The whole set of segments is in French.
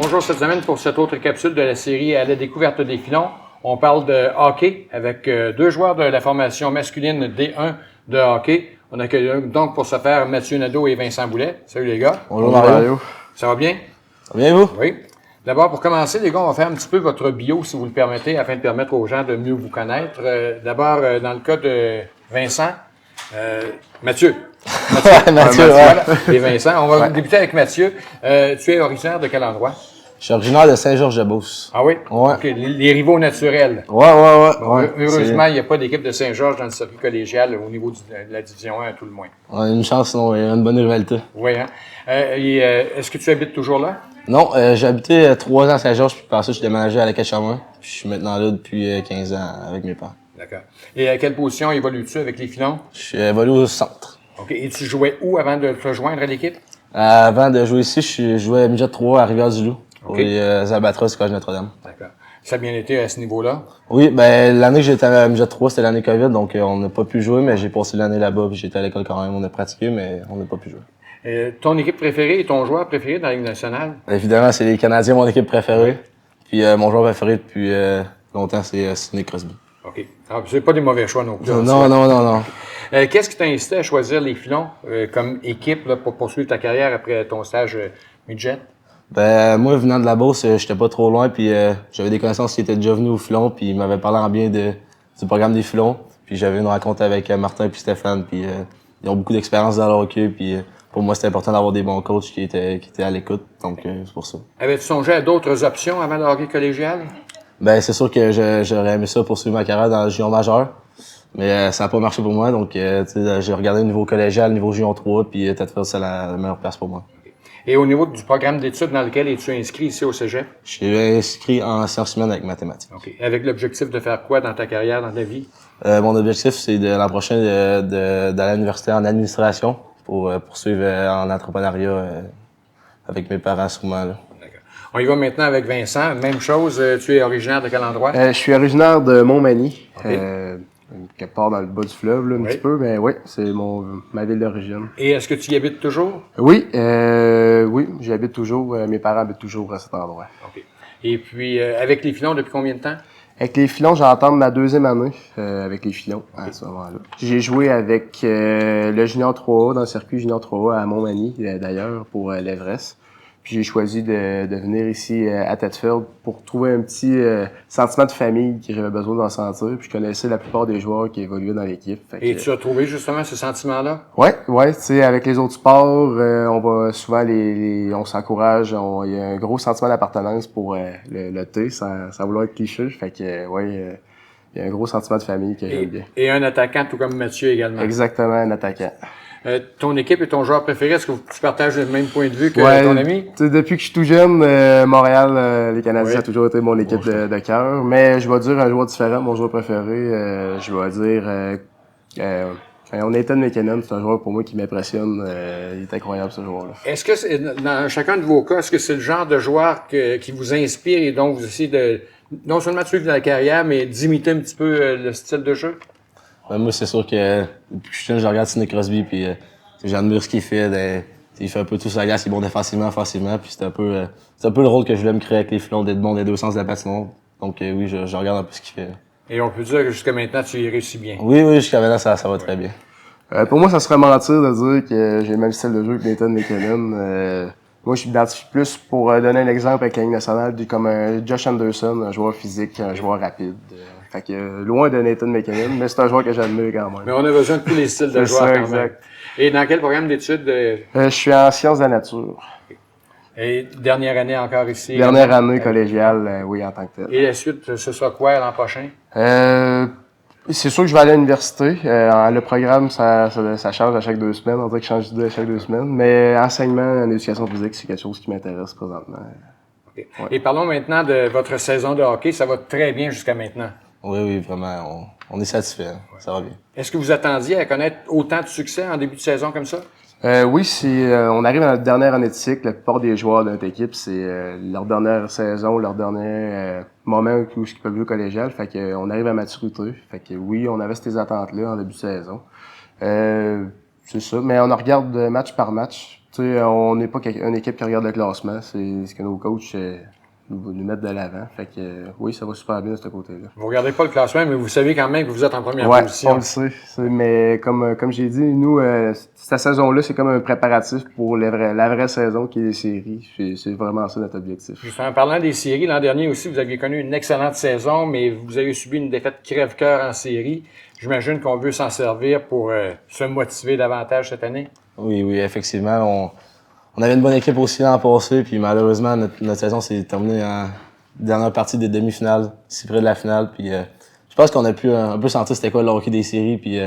Bonjour, cette semaine pour cette autre capsule de la série À la découverte des filons. On parle de hockey avec deux joueurs de la formation masculine D1 de hockey. On accueille donc pour ce faire Mathieu Nadeau et Vincent Boulet. Salut les gars. Bonjour Mario. Ça va bien? Ça va bien vous? Oui. D'abord, pour commencer, les gars, on va faire un petit peu votre bio, si vous le permettez, afin de permettre aux gens de mieux vous connaître. D'abord, dans le cas de Vincent, Mathieu, voilà, et Vincent. On va débuter avec Mathieu. Tu es originaire de quel endroit? Je suis originaire de Saint-Georges-de-Beauce. Ah oui? Ouais. Okay. Les rivaux naturels. Ouais. Bon, heureusement, il n'y a pas d'équipe de Saint-Georges dans le circuit collégial au niveau de la division 1 à tout le moins. On a une chance, sinon, il y a une bonne rivalité. Oui, hein? Est-ce que tu habites toujours là? Non, j'ai habité 3 ans à Saint-Georges, puis par ça, je suis déménagé à la Quai-Chamois. Je suis maintenant là depuis 15 ans avec mes parents. D'accord. Et à quelle position évolues-tu avec les filons? Je suis évolué au centre. OK. Et tu jouais où avant de te joindre à l'équipe? Avant de jouer ici, je jouais à Midget 3 à Rivière-du-Loup. Pour les Albatros du Collège Notre-Dame. D'accord. Ça a bien été à ce niveau-là? Oui, ben l'année que j'étais à Midget 3, c'était l'année COVID, donc on n'a pas pu jouer, mais j'ai passé l'année là-bas, puis j'étais à l'école quand même, on a pratiqué, mais on n'a pas pu jouer. Ton équipe préférée et ton joueur préféré dans la Ligue nationale? Évidemment, c'est les Canadiens, mon équipe préférée. Puis mon joueur préféré depuis longtemps, c'est Sidney Crosby. OK. Ah, c'est pas des mauvais choix non plus. Non. Qu'est-ce qui t'a incité à choisir les filons comme équipe là, pour poursuivre ta carrière après ton stage midget? Ben moi, venant de la Beauce, j'étais pas trop loin, puis j'avais des connaissances qui étaient déjà venus au filon, puis ils m'avaient parlé en bien du programme des filons. Puis j'avais une rencontre avec Martin puis Stéphane, puis ils ont beaucoup d'expérience dans le hockey, puis pour moi, c'était important d'avoir des bons coachs qui étaient à l'écoute, donc c'est pour ça. Avais-tu songé à d'autres options avant le hockey collégial? Ben c'est sûr que j'aurais aimé ça poursuivre ma carrière dans le junior majeur, mais ça n'a pas marché pour moi, donc j'ai regardé le niveau collégial, le niveau junior 3, puis peut-être c'est la meilleure place pour moi. Et au niveau du programme d'études dans lequel es-tu inscrit ici au Cégep? Je suis inscrit en sciences humaines avec mathématiques. OK. Avec l'objectif de faire quoi dans ta carrière, dans ta vie? Mon objectif, c'est l'an prochain d'aller à l'université en administration pour poursuivre en entrepreneuriat avec mes parents sûrement. Là. D'accord. On y va maintenant avec Vincent. Même chose, tu es originaire de quel endroit? Je suis originaire de Montmagny. Okay. Quelque part dans le bas du fleuve, là, un petit peu, mais oui, c'est ma ville d'origine. Et est-ce que tu y habites toujours? Oui, j'y habite toujours. Mes parents habitent toujours à cet endroit. OK. Et puis, avec les filons, depuis combien de temps? Avec les filons, j'entends ma deuxième année avec les filons à ce moment-là. J'ai joué avec le Junior 3A, dans le circuit Junior 3A à Montmagny, d'ailleurs, pour l'Everest. Puis j'ai choisi de venir ici à Thetford pour trouver un petit sentiment de famille que j'avais besoin d'en sentir. Puis je connaissais la plupart des joueurs qui évoluaient dans l'équipe. Et tu as trouvé justement ce sentiment-là? Ouais, tu sais, avec les autres sports, on va souvent on s'encourage, il y a un gros sentiment d'appartenance pour le thé, sans vouloir être cliché. Fait que il y a un gros sentiment de famille que j'aime bien. Et un attaquant, tout comme Mathieu également. Exactement, un attaquant. Ton équipe et ton joueur préféré, est-ce que tu partages le même point de vue que ton ami? Depuis que je suis tout jeune, Montréal, les Canadiens, ça a toujours été mon équipe de cœur. Mais je vais dire un joueur différent, mon joueur préféré, je vais dire Nathan McKinnon, c'est un joueur pour moi qui m'impressionne. Il est incroyable ce joueur-là. Est-ce que dans chacun de vos cas, est-ce que c'est le genre de joueur qui vous inspire et dont vous essayez de non seulement de suivre la carrière, mais d'imiter un petit peu le style de jeu? Moi, c'est sûr que depuis que je suis jeune, je regarde Sidney Crosby, puis j'admire ce qu'il fait. Il fait un peu tout sur la glace, il est bon défensivement, offensivement, puis c'est un peu le rôle que je voulais me créer avec les filons, d'être bon des deux sens de la patinoire. Donc oui, je regarde un peu ce qu'il fait. Et on peut dire que jusqu'à maintenant, tu y réussis bien? Oui, jusqu'à maintenant, ça va très bien. Pour moi, ça serait mentir de dire que j'ai le même style de jeu que Nathan McKinnon. Moi, je m'identifie plus pour donner un exemple avec la Ligue nationale, comme un Josh Anderson, un joueur physique, un joueur rapide. Fait que loin de Nathan McKinnon, mais c'est un joueur que j'admire quand même. Mais on a besoin de tous les styles de joueurs quand exact. même. Et dans quel programme d'études? Je suis en sciences de la nature. Et dernière année encore ici? Dernière année collégiale, oui, en tant que tel. Et la suite, ce sera quoi l'an prochain? C'est sûr que je vais aller à l'université. Le programme, ça change à chaque 2 semaines. On dirait que je change d'idée à chaque 2 semaines. Mais enseignement en éducation physique, c'est quelque chose qui m'intéresse présentement. Okay. Ouais. Et parlons maintenant de votre saison de hockey. Ça va très bien jusqu'à maintenant. Oui, vraiment. On est satisfait. Ouais. Ça va bien. Est-ce que vous attendiez à connaître autant de succès en début de saison comme ça? Oui, on arrive à notre dernière année de cycle. La plupart des joueurs de notre équipe, c'est leur dernière saison, leur dernier moment où ils peuvent jouer collégial. Fait que on arrive à maturité. Fait que oui, on avait ces attentes-là en début de saison. c'est ça. Mais on en regarde match par match. Tu sais, on n'est pas une équipe qui regarde le classement. C'est ce que nos coachs nous mettent de l'avant. Fait que oui, ça va super bien de ce côté-là. Vous regardez pas le classement, mais vous savez quand même que vous êtes en première Ouais, position. on le sait. Mais comme j'ai dit, nous, cette saison-là, c'est comme un préparatif pour la vraie saison qui est les séries. C'est vraiment ça notre objectif. Puis, en parlant des séries, l'an dernier aussi, vous aviez connu une excellente saison, mais vous avez subi une défaite crève-cœur en série. J'imagine qu'on veut s'en servir pour se motiver davantage cette année. Oui, effectivement. On avait une bonne équipe aussi l'an passé, puis malheureusement, notre saison s'est terminée en dernière partie des demi-finales, si près de la finale. Puis je pense qu'on a pu un peu sentir c'était quoi le hockey des séries, puis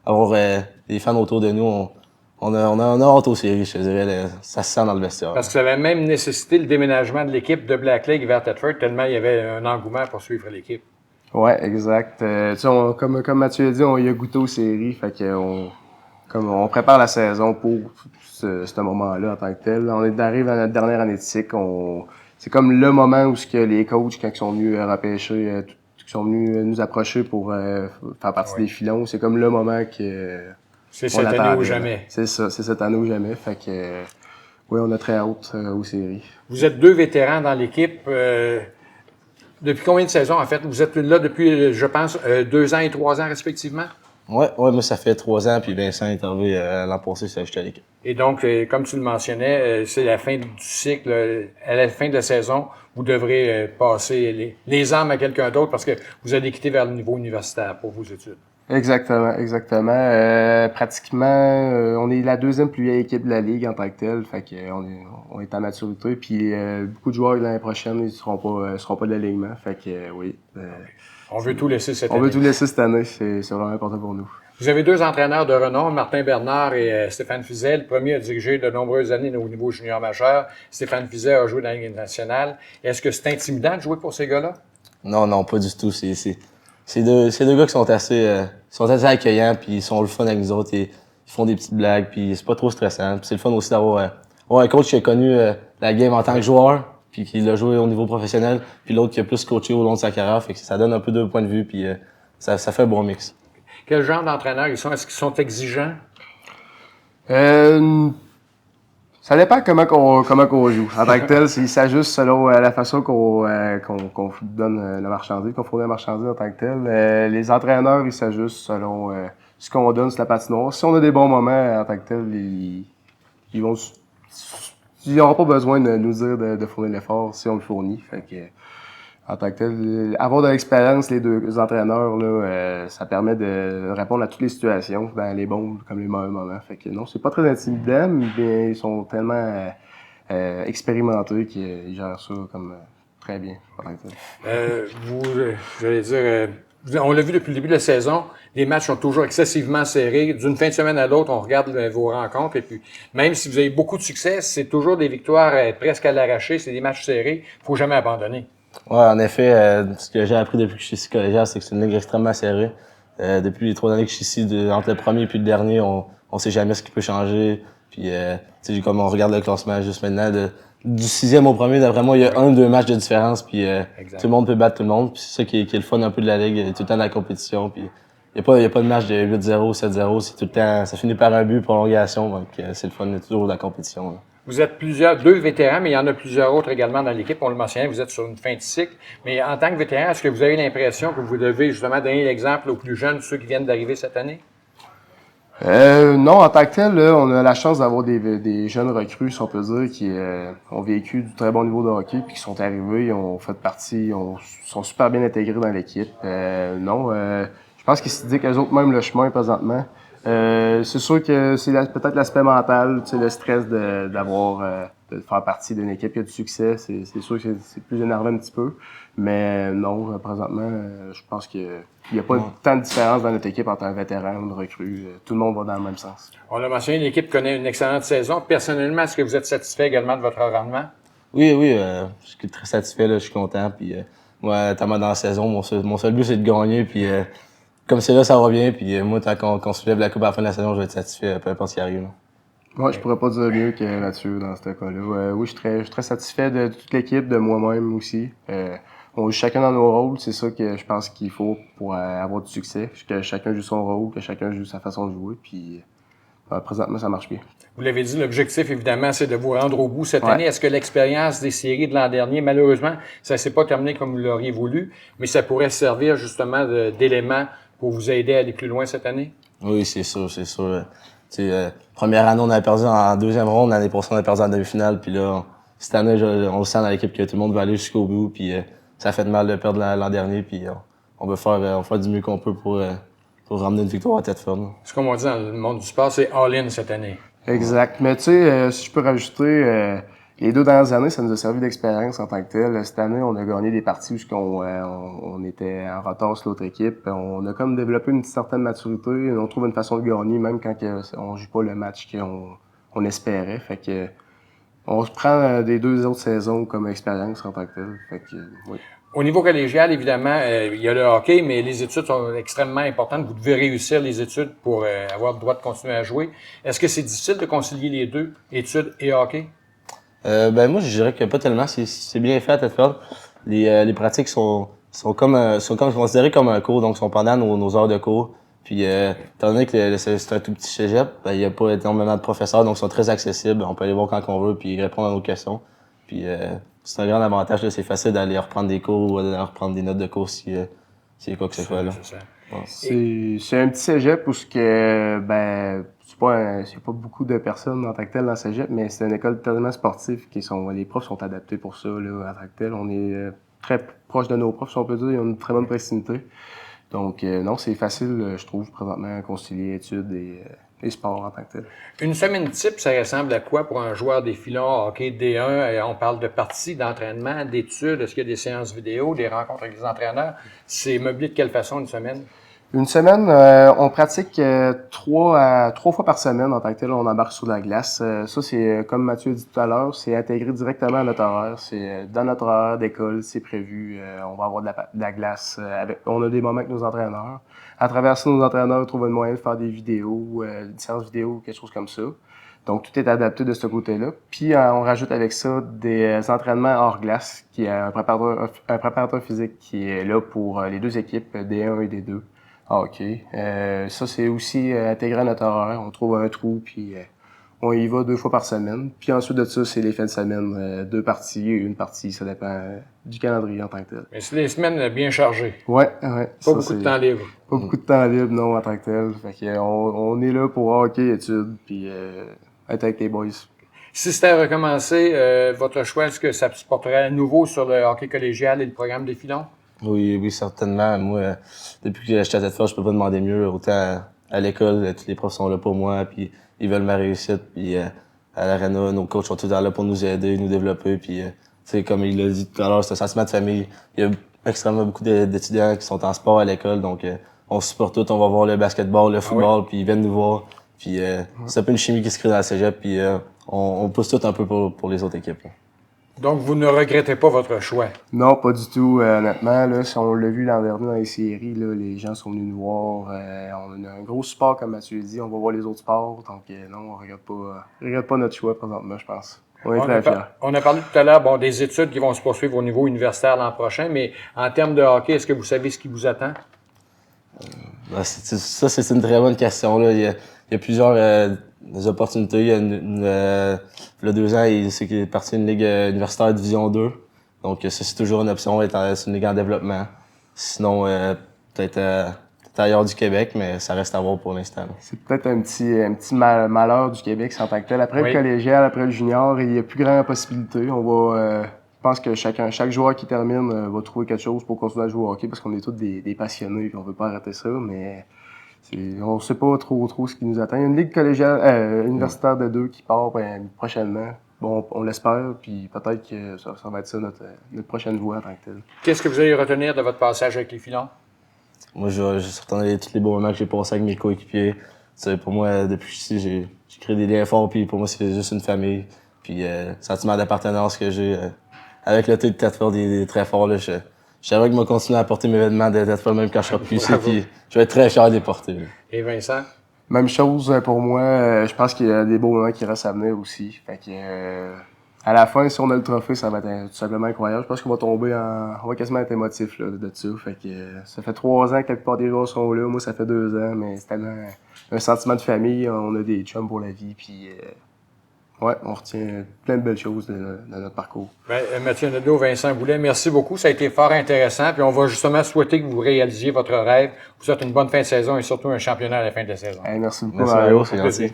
avoir des fans autour de nous. On a hâte aux séries, je te dirais. Ça se sent dans le vestiaire. Parce que ça avait même nécessité le déménagement de l'équipe de Black Lake vers Thetford, tellement il y avait un engouement pour suivre l'équipe. Ouais, exact. Tu sais, comme Mathieu a dit, on y a goûté aux séries, fait que on prépare la saison pour ce moment-là en tant que tel. On arrive à notre dernière année de cycle. C'est comme le moment où ce que les coachs, quand ils sont venus repêcher, qui sont venus nous approcher pour faire partie des filons, c'est comme le moment que c'est cette année ou jamais. C'est ça, c'est cette année ou jamais. Fait que oui, on a très hâte aux séries. Vous êtes 2 vétérans dans l'équipe. Depuis combien de saisons, en fait? Vous êtes là depuis, je pense, 2 ans et 3 ans respectivement? Ouais, moi ça fait 3 ans, puis Vincent est arrivé l'an passé, s'est ajouté à l'équipe. Et donc, comme tu le mentionnais, c'est la fin du cycle. À la fin de la saison, vous devrez passer les armes à quelqu'un d'autre parce que vous allez quitter vers le niveau universitaire pour vos études. Exactement. Pratiquement, on est la deuxième plus vieille équipe de la Ligue en tant que telle. Fait on est à maturité. Puis beaucoup de joueurs l'année prochaine, ils seront pas de l'alignement. Fait que oui. On veut tout laisser cette année. On veut tout laisser cette année. C'est vraiment important pour nous. Vous avez 2 entraîneurs de renom, Martin Bernard et Stéphane Fiset. Le premier a dirigé de nombreuses années au niveau junior majeur. Stéphane Fiset a joué dans la Ligue nationale. Est-ce que c'est intimidant de jouer pour ces gars-là? Non, pas du tout. C'est deux gars qui sont assez accueillants, puis ils sont le fun avec nous autres. Ils font des petites blagues, puis c'est pas trop stressant. Puis c'est le fun aussi d'avoir un coach qui a connu la game en tant que joueur, puis qui l'a joué au niveau professionnel, puis l'autre qui a plus coaché au long de sa carrière. Fait que ça donne un peu deux points de vue, puis ça fait un bon mix. Quel genre d'entraîneurs ils sont? Est-ce qu'ils sont exigeants? Ça dépend comment qu'on joue. En tant que tel, il s'ajuste selon la façon qu'on donne la marchandise, qu'on fournit la marchandise en tant que tel. Les entraîneurs, ils s'ajustent selon ce qu'on donne sur la patinoire. Si on a des bons moments en tant que tel, ils n'auront pas besoin de nous dire de fournir l'effort si on le fournit. Fait que, en tant que tel, avoir de l'expérience, les deux entraîneurs, là, ça permet de répondre à toutes les situations, dans les bons comme les mauvais moments. Fait que non, c'est pas très intimidant, mais ils sont tellement expérimentés qu'ils gèrent ça comme très bien. J'allais dire, on l'a vu depuis le début de la saison, les matchs sont toujours excessivement serrés. D'une fin de semaine à l'autre, on regarde vos rencontres et puis même si vous avez beaucoup de succès, c'est toujours des victoires presque à l'arraché, c'est des matchs serrés, faut jamais abandonner. Ouais, en effet, ce que j'ai appris depuis que je suis ici collégial, c'est que c'est une ligue extrêmement serrée. Depuis les 3 années que je suis ici, entre le premier et puis le dernier, on sait jamais ce qui peut changer. Puis, comme on regarde le classement juste maintenant, du 6e au premier, d'après moi, il y a 1-2 matchs de différence, puis tout le monde peut battre tout le monde. Puis c'est ça qui est le fun un peu de la ligue, il y a tout le temps de la compétition. Puis il y a pas de match de 8-0, 7-0, c'est tout le temps, ça finit par un but, prolongation, donc c'est le fun, il y a toujours de la compétition. Là. Vous êtes 2 vétérans, mais il y en a plusieurs autres également dans l'équipe. On le mentionnait, vous êtes sur une fin de cycle. Mais en tant que vétéran, est-ce que vous avez l'impression que vous devez justement donner l'exemple aux plus jeunes, ceux qui viennent d'arriver cette année? Non, en tant que tel, là, on a la chance d'avoir des jeunes recrues, si on peut dire, qui ont vécu du très bon niveau de hockey, puis qui sont arrivés, ils ont fait partie, sont super bien intégrés dans l'équipe. Je pense qu'ils se disent qu'eux autres même le chemin présentement. C'est sûr que c'est peut-être l'aspect mental, tu sais, le stress de faire partie d'une équipe qui a du succès. C'est sûr que c'est plus énervant un petit peu. Mais non, présentement, je pense qu'il n'y a pas tant de différence dans notre équipe en tant que vétéran ou de recrue. Tout le monde va dans le même sens. On l'a mentionné, l'équipe connaît une excellente saison. Personnellement, est-ce que vous êtes satisfait également de votre rendement? Oui, je suis très satisfait, là, je suis content. Puis moi, notamment dans la saison, mon seul but, c'est de gagner. Puis comme c'est là, ça va bien. Puis moi, tant qu'on soulève la coupe à la fin de la saison, je vais être satisfait, peu importe ce qui arrive. Là. Moi, je pourrais pas dire mieux que Mathieu dans ce cas-là. Oui, je suis très satisfait de toute l'équipe, de moi-même aussi. On joue chacun dans nos rôles, c'est ça que je pense qu'il faut pour avoir du succès. Que chacun joue son rôle, que chacun joue sa façon de jouer. Puis Présentement, ça marche bien. Vous l'avez dit, l'objectif, évidemment, c'est de vous rendre au bout cette Ouais. année. Est-ce que l'expérience des séries de l'an dernier, malheureusement, ça s'est pas terminé comme vous l'auriez voulu, mais ça pourrait servir justement d'élément pour vous aider à aller plus loin cette année? Oui, c'est sûr, c'est sûr. Première année, on a perdu en deuxième ronde. L'année passée, on a perdu en demi-finale. Puis là, cette année, on le sent dans l'équipe que tout le monde va aller jusqu'au bout. Puis ça fait de mal de perdre l'an dernier. Puis on va faire du mieux qu'on peut pour ramener une victoire à Thetford. Ce qu'on m'a dit dans le monde du sport, c'est all-in cette année. Exact. Mais tu sais, si je peux rajouter, les 2 dernières années, ça nous a servi d'expérience en tant que tel. Cette année, on a gagné des parties où on était en retard sur l'autre équipe. On a comme développé une certaine maturité. On trouve une façon de gagner, même quand on joue pas le match qu'on espérait. Fait que on se prend des 2 autres saisons comme expérience en tant que tel. Fait que, oui. Au niveau collégial, évidemment, il y a le hockey, mais les études sont extrêmement importantes. Vous devez réussir les études pour avoir le droit de continuer à jouer. Est-ce que c'est difficile de concilier les deux, études et hockey? Moi, je dirais que pas tellement. C'est bien fait à Thetford. Les pratiques sont considérées comme un cours, donc sont pendant nos heures de cours. Puis, étant donné que c'est un tout petit cégep, il y a pas énormément de professeurs, donc ils sont très accessibles. On peut aller voir quand on veut, puis répondre à nos questions. Puis, c'est un grand avantage, là. C'est facile d'aller reprendre des cours ou d'aller reprendre des notes de cours s'il y a quoi que ce soit, là. C'est un petit cégep où c'est pas beaucoup de personnes en tant que tel dans le cégep, mais c'est une école tellement sportive les profs sont adaptés pour ça, là, en tant que tel. On est très proche de nos profs, si on peut dire. Ils ont une très bonne proximité. Donc, non, c'est facile, je trouve, présentement, à concilier études et sport en tant que tel. Une semaine type, ça ressemble à quoi pour un joueur des filons hockey D1? On parle de parties, d'entraînement, d'études. Est-ce qu'il y a des séances vidéo, des rencontres avec les entraîneurs? C'est meublé de quelle façon une semaine? Une semaine, on pratique 3 fois par semaine en tant que tel. On embarque sur la glace. Ça, c'est comme Mathieu a dit tout à l'heure, c'est intégré directement à notre horaire. C'est dans notre horaire d'école, c'est prévu. On va avoir de la glace. On a des moments avec nos entraîneurs. À travers ça, nos entraîneurs trouvent un moyen de faire des vidéos, des séances vidéo, quelque chose comme ça. Donc, tout est adapté de ce côté-là. Puis, on rajoute avec ça des entraînements hors glace, qui est un préparateur physique qui est là pour les 2 équipes, D1 et D2. Ah, OK. Ça, c'est aussi intégré à notre horaire. On trouve un trou, puis on y va 2 fois par semaine. Puis ensuite de ça, c'est les fins de semaine, 2 parties, une partie. Ça dépend du calendrier en tant que tel. Mais c'est des semaines bien chargées. Ouais. Pas beaucoup de temps libre. Pas beaucoup de temps libre, non, en tant que tel. Fait que, on est là pour hockey, études, puis être avec les boys. Si c'était à recommencer, votre choix, est-ce que ça se porterait à nouveau sur le hockey collégial et le programme des filons? Oui, certainement. Moi, depuis que j'étais à Thetford, je peux pas demander mieux. Autant à l'école, tous les profs sont là pour moi, puis ils veulent ma réussite. Puis à l'Arena, nos coachs sont tout là pour nous aider, nous développer. Puis, tu sais, comme il l'a dit tout à l'heure, c'est un sentiment de famille. Il y a extrêmement beaucoup d'étudiants qui sont en sport à l'école, donc on se supporte tous. On va voir le basketball, le football, puis ils viennent nous voir. Puis c'est un peu une chimie qui se crée dans la cégep, puis on pousse tout un peu pour les autres équipes. Donc, vous ne regrettez pas votre choix? Non, pas du tout. Honnêtement, là, si on l'a vu l'an dernier dans les séries, là, les gens sont venus nous voir. On a un gros sport, comme Mathieu dit. On va voir les autres sports. Donc, non, on regrette pas notre choix présentement, je pense. On est très fiers. On a parlé tout à l'heure des études qui vont se poursuivre au niveau universitaire l'an prochain, mais en termes de hockey, est-ce que vous savez ce qui vous attend? Ça, c'est une très bonne question, là. Il y a plusieurs opportunités. Il y a il y a 2 ans, c'est qu'il est parti d'une ligue universitaire Division 2. Donc, ça, c'est toujours une option, c'est une ligue en développement. Sinon, peut-être ailleurs du Québec, mais ça reste à voir pour l'instant. C'est peut-être un petit malheur du Québec, en tant que tel. Après le collégial, après le junior, il y a plus grande possibilité. On va, je pense que chaque joueur qui termine va trouver quelque chose pour continuer à jouer au hockey, parce qu'on est tous des passionnés et on veut pas arrêter ça, mais on sait pas trop ce qui nous attend. Il y a une ligue collégiale, universitaire de 2 qui part prochainement. Bon, on l'espère, puis peut-être que ça va être ça notre prochaine voie en tant que telle. Qu'est-ce que vous allez retenir de votre passage avec les filons? Moi, je retiendrai tous les beaux moments que j'ai passés avec mes coéquipiers. Pour moi, depuis ici, j'ai créé des liens forts, puis pour moi, c'est juste une famille. Puis sentiment d'appartenance que j'ai avec le thé de Thetford, il est très fort. Là. Je savais que je vais continuer à porter mes vêtements de Thetford même quand je serai plus ici, puis je vais être très fier de les porter. Là. Et Vincent? Même chose pour moi. Je pense qu'il y a des beaux moments qui restent à venir aussi. Fait que à la fin, si on a le trophée, ça va être tout simplement incroyable. Je pense qu'on va tomber on va quasiment être émotif là, de ça. Fait que ça fait 3 ans que la plupart des joueurs sont là. Moi, ça fait 2 ans, mais c'est tellement un sentiment de famille. On a des chums pour la vie, puis ouais, on retient plein de belles choses de notre parcours. Ben, Mathieu Nadeau, Vincent Boulet, merci beaucoup. Ça a été fort intéressant. Puis on va justement souhaiter que vous réalisiez votre rêve. Vous souhaitez une bonne fin de saison et surtout un championnat à la fin de la saison. Hey, merci beaucoup, Merci Mario. Mario, c'est gentil.